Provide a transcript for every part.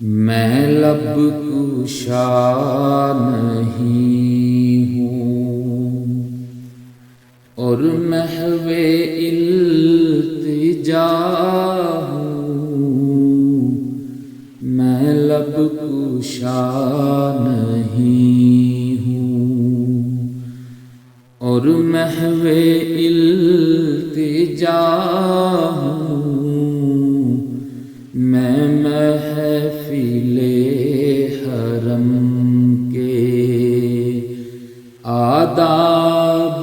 میں لب کشا نہیں ہوں اور محو التجا ہوں، میں لب کشا نہیں ہوں اور محو التجا ہوں، میں محفل حرم کے آداب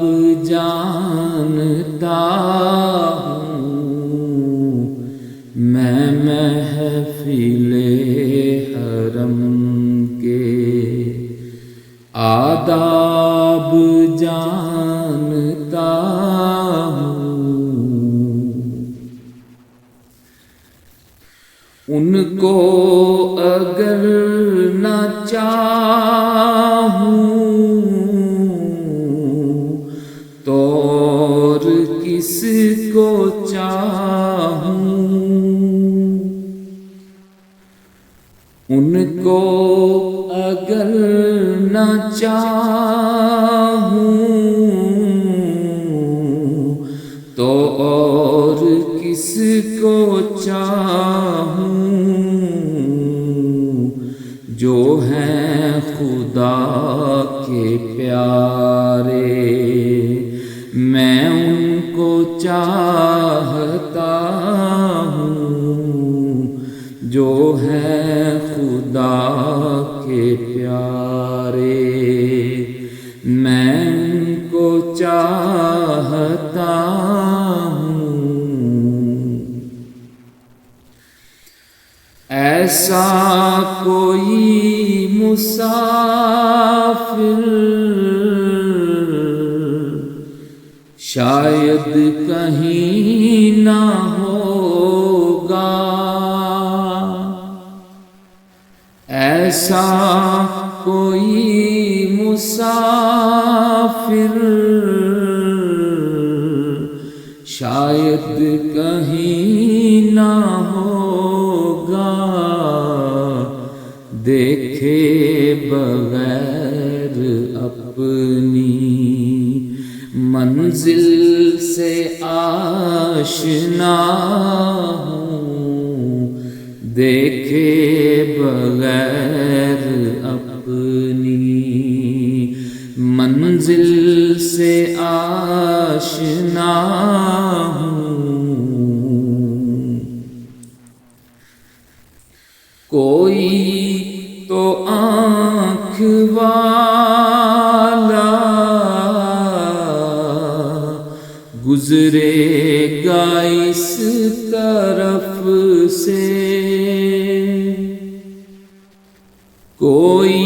جانتا ہوں، میں محفل حرم کے آداب جانتا ہوں۔ ان کو اگر نہ چاہوں تو اور کس کو چاہوں، ان کو اگر نہ چاہوں تو اور کس کو چاہوں، جو ہیں خدا کے پیارے میں ان کو چاہتا ہوں، جو ہیں خدا کے پیارے میں ان کو چاہتا ہوں۔ ایسا کوئی مسافر شاید کہیں نہ ہوگا، ایسا کوئی مسافر شاید کہیں نہ ہوگا، دیکھے بغیر اپنی منزل سے آشنا ہوں، دیکھے بغیر اپنی منزل سے آشنا ہوں۔ کوئی تو آنکھ والا گزرے گا اس طرف سے، کوئی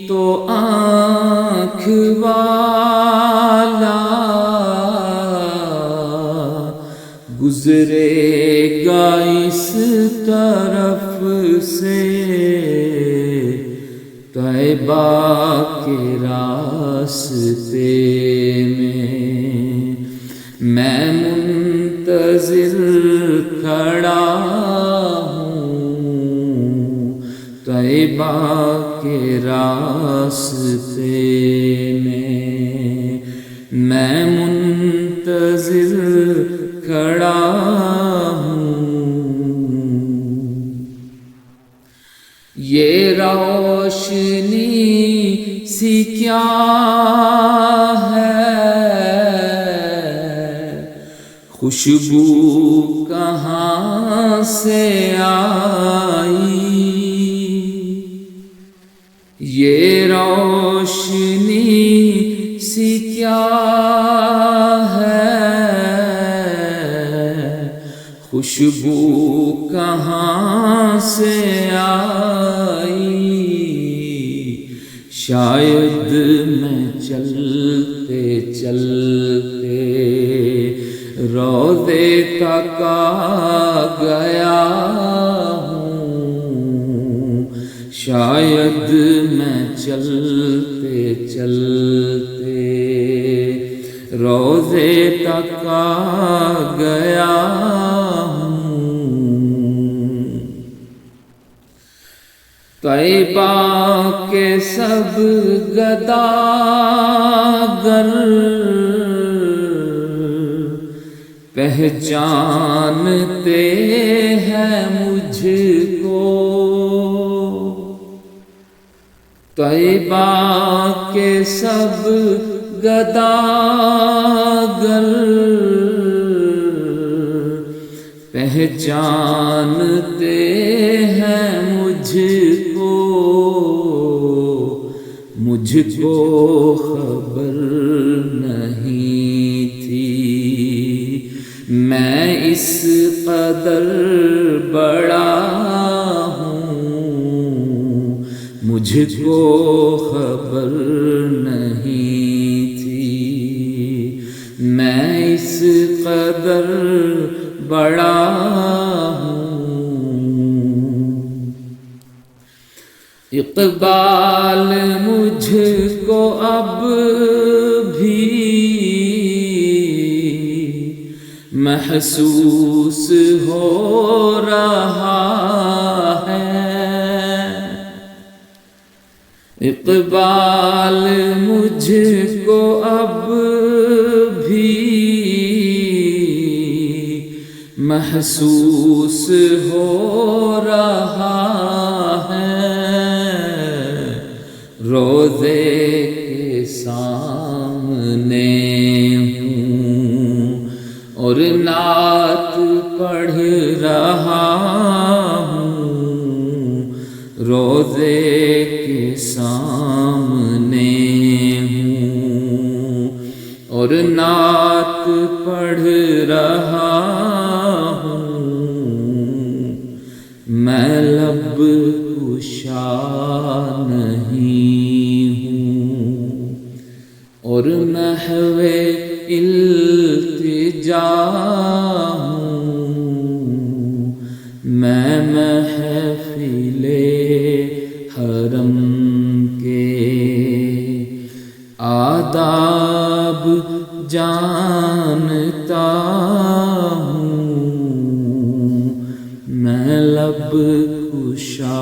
تو آنکھ والا گزرے گا اس طرف سے، طیبہ کے راستے میں منتظر کھڑا ہوں، طیبہ کے راستے میں منتظر کھڑا ہوں۔ یہ روشنی سی کیا ہے، خوشبو کہاں سے آئی، یہ روشنی سی کیا ہے، خوشبو کہاں سے آئی، شاید میں چلتے چلتے روضے تک آ گیا ہوں، شاید میں چلتے چلتے روضے تک آ گیا ہوں۔ طیبہ کے سب گداگر پہچانتے ہیں مجھ کو، طیبہ کے سب گداگر پہچانتے ہیں مجھ کو خبر نہیں تھی میں اس قدر بڑا ہوں، مجھ کو خبر نہیں تھی میں اس قدر بڑا ہوں۔ اقبال مجھ کو اب بھی محسوس ہو رہا ہے، اقبال مجھ کو اب بھی محسوس ہو رہا ہے، روضے کے سامنے ہوں اور نعت پڑھ رہا ہوں، روضے کے سامنے ہوں اور نعت پڑھ رہا ہوں، میں لب کشا نہیں ہوں اور محو التجا ہوں، میں محفل حرم کے آداب جانتا ہوں، میں لب کشا